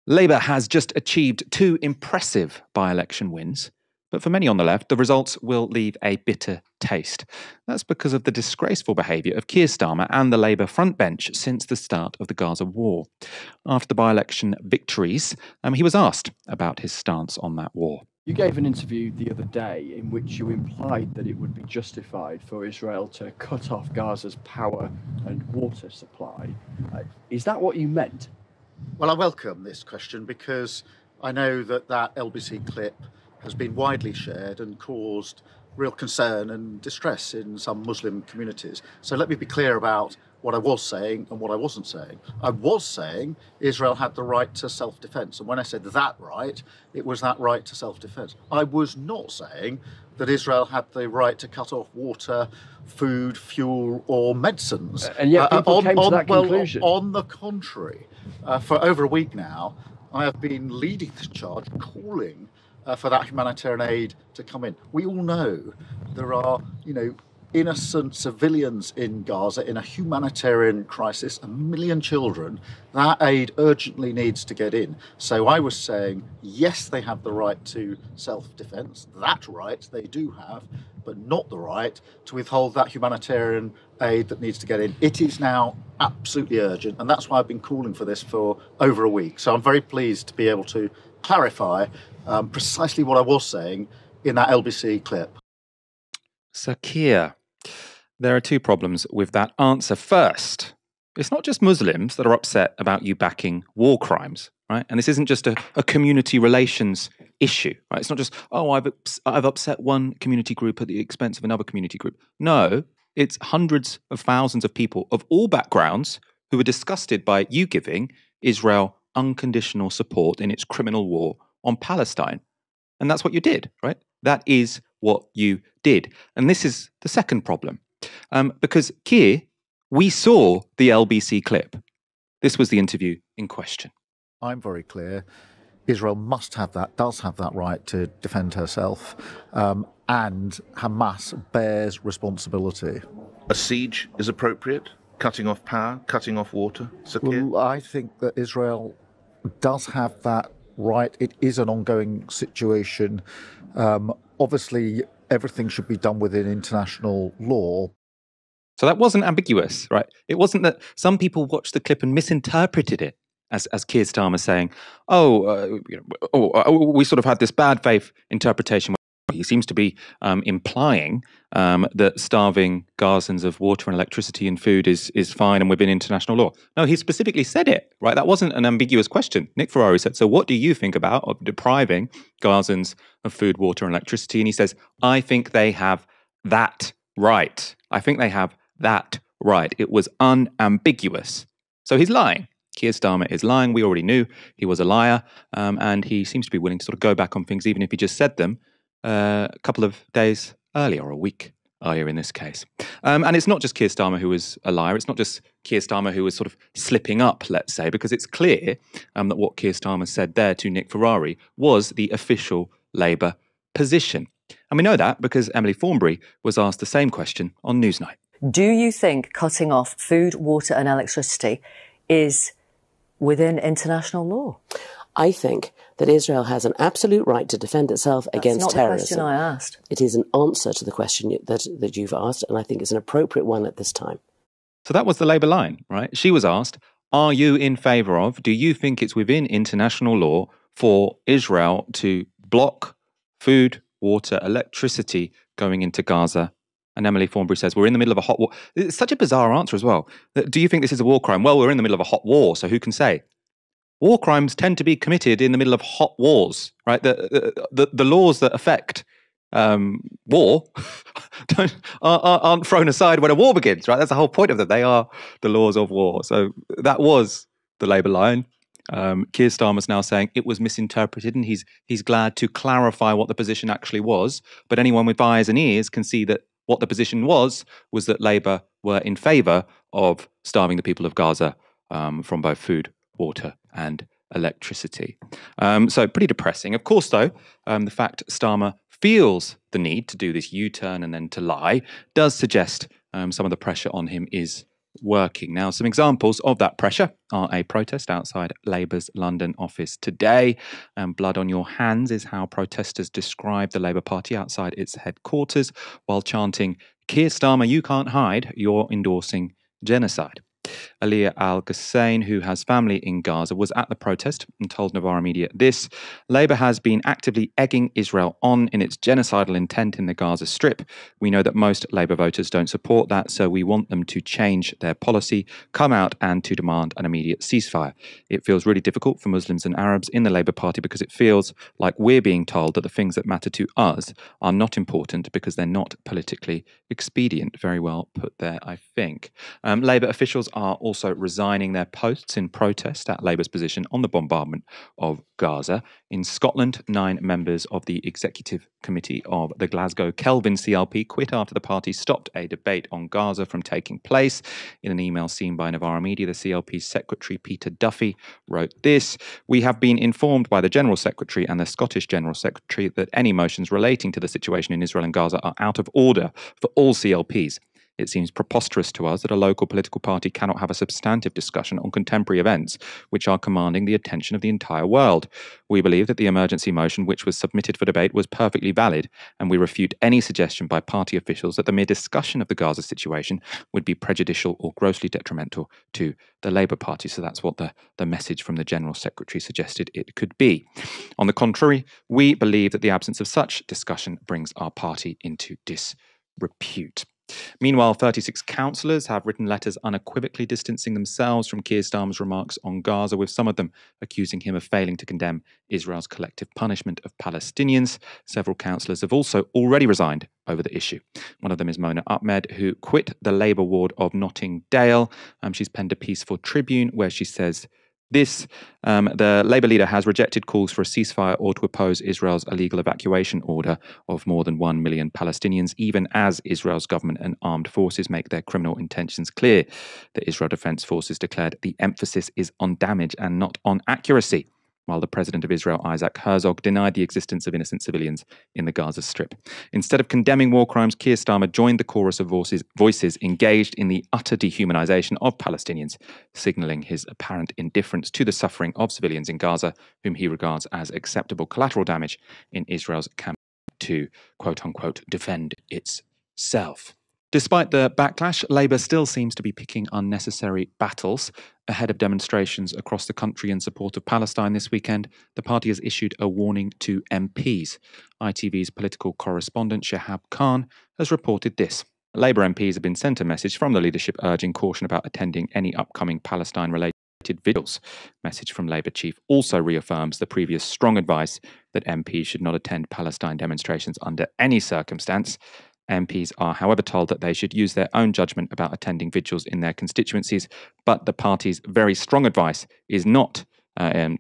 Labour has just achieved 2 impressive by-election wins, but for many on the left, the results will leave a bitter taste. That's because of the disgraceful behaviour of Keir Starmer and the Labour frontbench since the start of the Gaza war. After the by-election victories, he was asked about his stance on that war. You gave an interview the other day in which you implied that it would be justified for Israel to cut off Gaza's power and water supply. Is that what you meant? Well, I welcome this question because I know that LBC clip has been widely shared and caused real concern and distress in some Muslim communities. So let me be clear about what I was saying and what I wasn't saying. I was saying Israel had the right to self-defense. And when I said that right, it was that right to self-defense. I was not saying that Israel had the right to cut off water, food, fuel, or medicines. And yet people came to that conclusion. Well, on the contrary, for over a week now, I have been leading the charge, calling for that humanitarian aid to come in. We all know there are, innocent civilians in Gaza in a humanitarian crisis, 1 million children. That aid urgently needs to get in. So I was saying, yes, they have the right to self-defense. That right they do have, but not the right to withhold that humanitarian aid that needs to get in. It is now absolutely urgent, and that's why I've been calling for this for over a week. So I'm very pleased to be able to clarify precisely what I was saying in that LBC clip. So, Keir, there are 2 problems with that answer. First, it's not just Muslims that are upset about you backing war crimes, right? And this isn't just a community relations issue, right? It's not just, I've upset one community group at the expense of another community group. No, it's hundreds of thousands of people of all backgrounds who are disgusted by you giving Israel unconditional support in its criminal war on Palestine. And that's what you did, right? That is what you did. And this is the second problem. Because Keir, we saw the LBC clip. This was the interview in question. I'm very clear. Israel must have that, does have that right to defend herself. And Hamas bears responsibility. A siege is appropriate? Cutting off power, cutting off water? Well, I think that Israel does have that right. It is an ongoing situation. Obviously, everything should be done within international law. So that wasn't ambiguous, right? It wasn't that some people watched the clip and misinterpreted it as Keir Starmer saying, we sort of had this bad faith interpretation. He seems to be implying that starving Gazans of water and electricity and food is fine and within international law. No, he specifically said it, right? That wasn't an ambiguous question. Nick Ferrari said, so what do you think about depriving Gazans of food, water and electricity? And he says, I think they have that right. I think they have that right. It was unambiguous. So he's lying. Keir Starmer is lying. We already knew he was a liar. And he seems to be willing to sort of go back on things, even if he just said them a couple of days earlier, or a week earlier in this case. And it's not just Keir Starmer who was a liar. It's not just Keir Starmer who was sort of slipping up, let's say, because it's clear that what Keir Starmer said there to Nick Ferrari was the official Labour position. And we know that because Emily Thornberry was asked the same question on Newsnight. Do you think cutting off food, water and electricity is within international law? I think that Israel has an absolute right to defend itself against terrorism. That's not the question I asked. It is an answer to the question that you've asked, and I think it's an appropriate one at this time. So that was the Labour line, right? She was asked, are you in favour of, do you think it's within international law for Israel to block food, water, electricity going into Gaza? And Emily Thornberry says, we're in the middle of a hot war. It's such a bizarre answer as well. Do you think this is a war crime? Well, we're in the middle of a hot war, so who can say? War crimes tend to be committed in the middle of hot wars, right? The laws that affect war aren't thrown aside when a war begins, right? That's the whole point of them. They are the laws of war. So that was the Labour line. Keir Starmer's now saying it was misinterpreted, and he's glad to clarify what the position actually was. But anyone with eyes and ears can see that what the position was that Labour were in favour of starving the people of Gaza from both food, water and electricity. So pretty depressing. Of course, though, the fact Starmer feels the need to do this U-turn and then to lie does suggest some of the pressure on him is working. Now, some examples of that pressure are a protest outside Labour's London office today. Blood on your hands is how protesters describe the Labour Party outside its headquarters while chanting, "Keir Starmer, you can't hide, you're endorsing genocide." Aliyah Al-Ghussein, who has family in Gaza, was at the protest and told Novara Media this: Labour has been actively egging Israel on in its genocidal intent in the Gaza Strip. We know that most Labour voters don't support that, so we want them to change their policy, come out and to demand an immediate ceasefire. It feels really difficult for Muslims and Arabs in the Labour Party because it feels like we're being told that the things that matter to us are not important because they're not politically expedient. Very well put there, I think. Labour officials are also resigning their posts in protest at Labour's position on the bombardment of Gaza. In Scotland, 9 members of the Executive Committee of the Glasgow Kelvin CLP quit after the party stopped a debate on Gaza from taking place. In an email seen by Novara Media, the CLP's Secretary Peter Duffy wrote this: "We have been informed by the General Secretary and the Scottish General Secretary that any motions relating to the situation in Israel and Gaza are out of order for all CLPs. It seems preposterous to us that a local political party cannot have a substantive discussion on contemporary events which are commanding the attention of the entire world. We believe that the emergency motion which was submitted for debate was perfectly valid, and we refute any suggestion by party officials that the mere discussion of the Gaza situation would be prejudicial or grossly detrimental to the Labour Party." So that's what the message from the General Secretary suggested it could be. On the contrary, we believe that the absence of such discussion brings our party into disrepute. Meanwhile, 36 councillors have written letters unequivocally distancing themselves from Keir Starmer's remarks on Gaza, with some of them accusing him of failing to condemn Israel's collective punishment of Palestinians. Several councillors have also already resigned over the issue. One of them is Mona Ahmed, who quit the Labour ward of Notting Dale. She's penned a piece for Tribune where she says this: the Labour leader has rejected calls for a ceasefire or to oppose Israel's illegal evacuation order of more than 1 million Palestinians, even as Israel's government and armed forces make their criminal intentions clear. The Israel Defense Forces declared the emphasis is on damage and not on accuracy, while the President of Israel, Isaac Herzog, denied the existence of innocent civilians in the Gaza Strip. Instead of condemning war crimes, Keir Starmer joined the chorus of voices engaged in the utter dehumanization of Palestinians, signalling his apparent indifference to the suffering of civilians in Gaza, whom he regards as acceptable collateral damage in Israel's campaign to, quote-unquote, defend itself. Despite the backlash, Labour still seems to be picking unnecessary battles. Ahead of demonstrations across the country in support of Palestine this weekend, the party has issued a warning to MPs. ITV's political correspondent Shahab Khan has reported this. Labour MPs have been sent a message from the leadership urging caution about attending any upcoming Palestine-related vigils. Message from Labour chief also reaffirms the previous strong advice that MPs should not attend Palestine demonstrations under any circumstance. MPs are, however, told that they should use their own judgment about attending vigils in their constituencies, but the party's very strong advice is not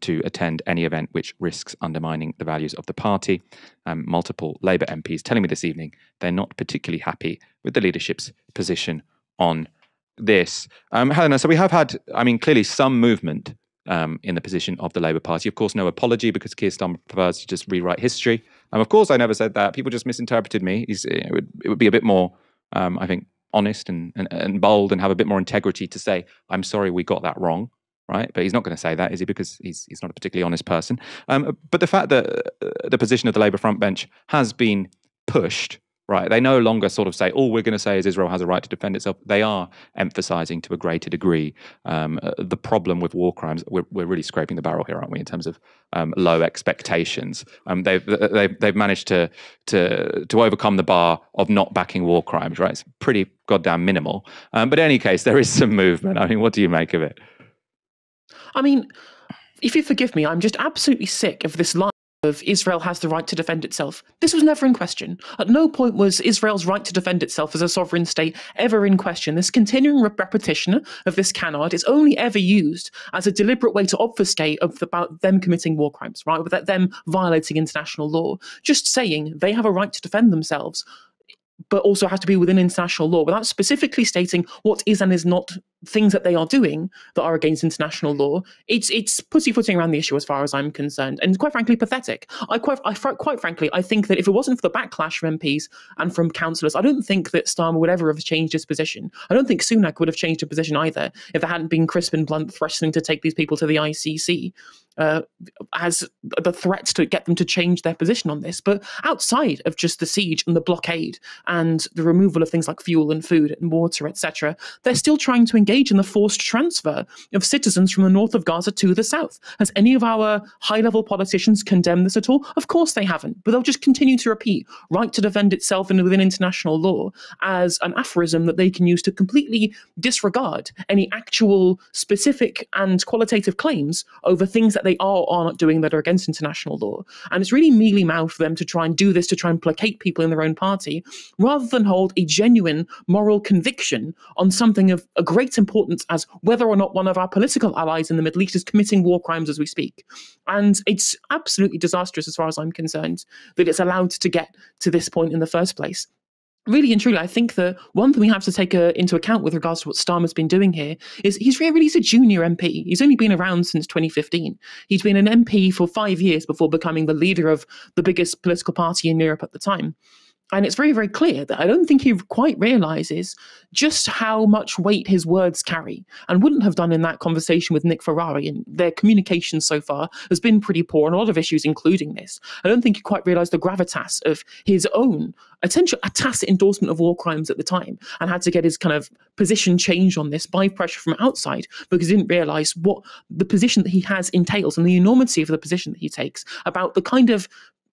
to attend any event which risks undermining the values of the party. Multiple Labour MPs telling me this evening they're not particularly happy with the leadership's position on this. Helena, so we have had, clearly some movement in the position of the Labour Party. Of course, no apology because Keir Starmer prefers to just rewrite history. Of course, I never said that. People just misinterpreted me. It would be a bit more, I think, honest and bold and have a bit more integrity to say, I'm sorry, we got that wrong, right? But he's not going to say that, is he? Because he's not a particularly honest person. But the fact that the position of the Labour front bench has been pushed, right? They no longer sort of say, all we're going to say is Israel has a right to defend itself. They are emphasising to a greater degree the problem with war crimes. We're really scraping the barrel here, aren't we, in terms of low expectations. They've managed to overcome the bar of not backing war crimes, right? It's pretty goddamn minimal. But in any case, there is some movement. What do you make of it? If you forgive me, I'm just absolutely sick of this line of Israel has the right to defend itself. This was never in question. At no point was Israel's right to defend itself as a sovereign state ever in question. This continuing repetition of this canard is only ever used as a deliberate way to obfuscate about them committing war crimes, right? Without them violating international law. Just saying they have a right to defend themselves, but also have to be within international law, without specifically stating what is and is not things that they are doing that are against international law, it's pussyfooting around the issue as far as I'm concerned, and quite frankly pathetic. Quite frankly, I think that if it wasn't for the backlash from MPs and from councillors, I don't think that Starmer would ever have changed his position. I don't think Sunak would have changed his position either if there hadn't been crisp and blunt threatening to take these people to the ICC as the threat to get them to change their position on this. But outside of just the siege and the blockade and the removal of things like fuel and food and water, etc., they're still trying to engage in the forced transfer of citizens from the north of Gaza to the south. Has any of our high-level politicians condemned this at all? Of course they haven't, but they'll just continue to repeat right to defend itself and within international law as an aphorism that they can use to completely disregard any actual specific and qualitative claims over things that they are or are not doing that are against international law. And it's really mealy-mouthed for them to try and do this to try and placate people in their own party, rather than hold a genuine moral conviction on something of a great importance as whether or not one of our political allies in the Middle East is committing war crimes as we speak. And it's absolutely disastrous as far as I'm concerned that it's allowed to get to this point in the first place. Really and truly, I think that one thing we have to take into account with regards to what Starmer's been doing here is he's a junior MP. He's only been around since 2015. He's been an MP for 5 years before becoming the leader of the biggest political party in Europe at the time. And it's very, very clear that I don't think he quite realises just how much weight his words carry, and wouldn't have done in that conversation with Nick Ferrari. And their communication so far has been pretty poor on a lot of issues, including this. I don't think he quite realised the gravitas of his own a tacit endorsement of war crimes at the time, and had to get his kind of position changed on this by pressure from outside, because he didn't realise what the position that he has entails and the enormity of the position that he takes about the kind of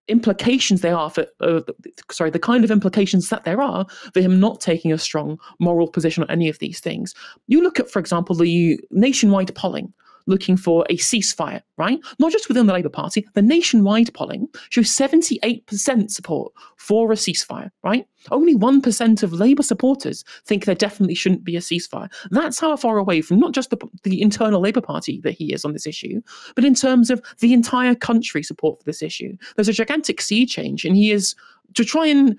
implications they are for the kind of implications that there are for him not taking a strong moral position on any of these things. You look at, for example, the nationwide polling looking for a ceasefire, right? Not just within the Labour Party, the nationwide polling shows 78% support for a ceasefire, right? Only 1% of Labour supporters think there definitely shouldn't be a ceasefire. That's how far away from not just the internal Labour Party that he is on this issue, but in terms of the entire country support for this issue. There's a gigantic sea change, and he is to try and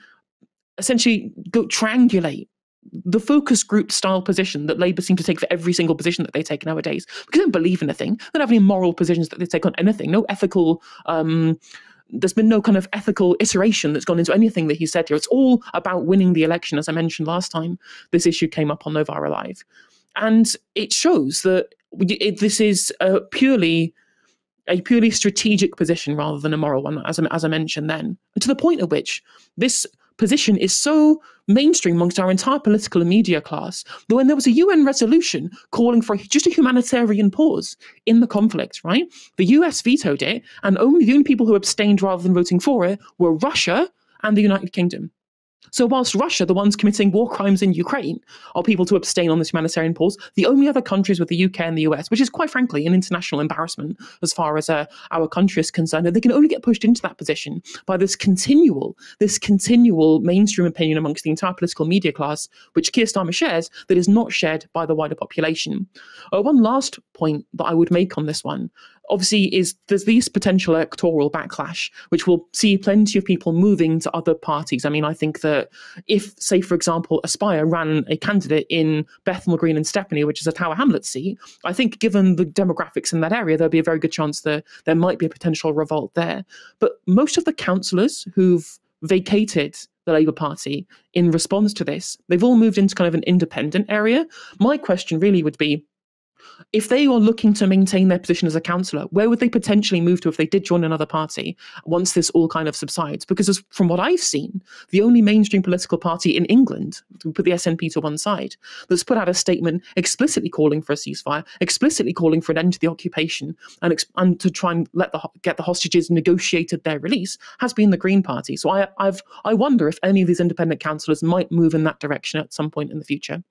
essentially go triangulate the focus group style position that Labour seem to take for every single position that they take nowadays, because they don't believe in a thing. They don't have any moral positions that they take on anything. No ethical, there's been no kind of ethical iteration that's gone into anything that he said here. It's all about winning the election, as I mentioned last time this issue came up on Novara Live. And it shows that this is a purely strategic position rather than a moral one, as I mentioned then. And to the point at which this position is so mainstream amongst our entire political and media class that when there was a UN resolution calling for just a humanitarian pause in the conflict, right? The US vetoed it, and the only people who abstained rather than voting for it were Russia and the United Kingdom. So whilst Russia, the ones committing war crimes in Ukraine, are people to abstain on this humanitarian pause, the only other countries with the UK and the US, which is quite frankly an international embarrassment as far as our country is concerned, they can only get pushed into that position by this continual mainstream opinion amongst the entire political media class, which Keir Starmer shares, that is not shared by the wider population. One last point that I would make on this one, obviously, is there's this potential electoral backlash, which will see plenty of people moving to other parties. I mean, I think that if, say, for example, Aspire ran a candidate in Bethnal Green and Stepney, which is a Tower Hamlets seat, I think given the demographics in that area, there'd be a very good chance that there might be a potential revolt there. But most of the councillors who've vacated the Labour Party in response to this, they've all moved into kind of an independent area. My question really would be, if they are looking to maintain their position as a councillor, where would they potentially move to if they did join another party once this all kind of subsides? Because from what I've seen, the only mainstream political party in England, to put the SNP to one side, that's put out a statement explicitly calling for a ceasefire, explicitly calling for an end to the occupation, and to try and get the hostages negotiated their release, has been the Green Party. So I wonder if any of these independent councillors might move in that direction at some point in the future.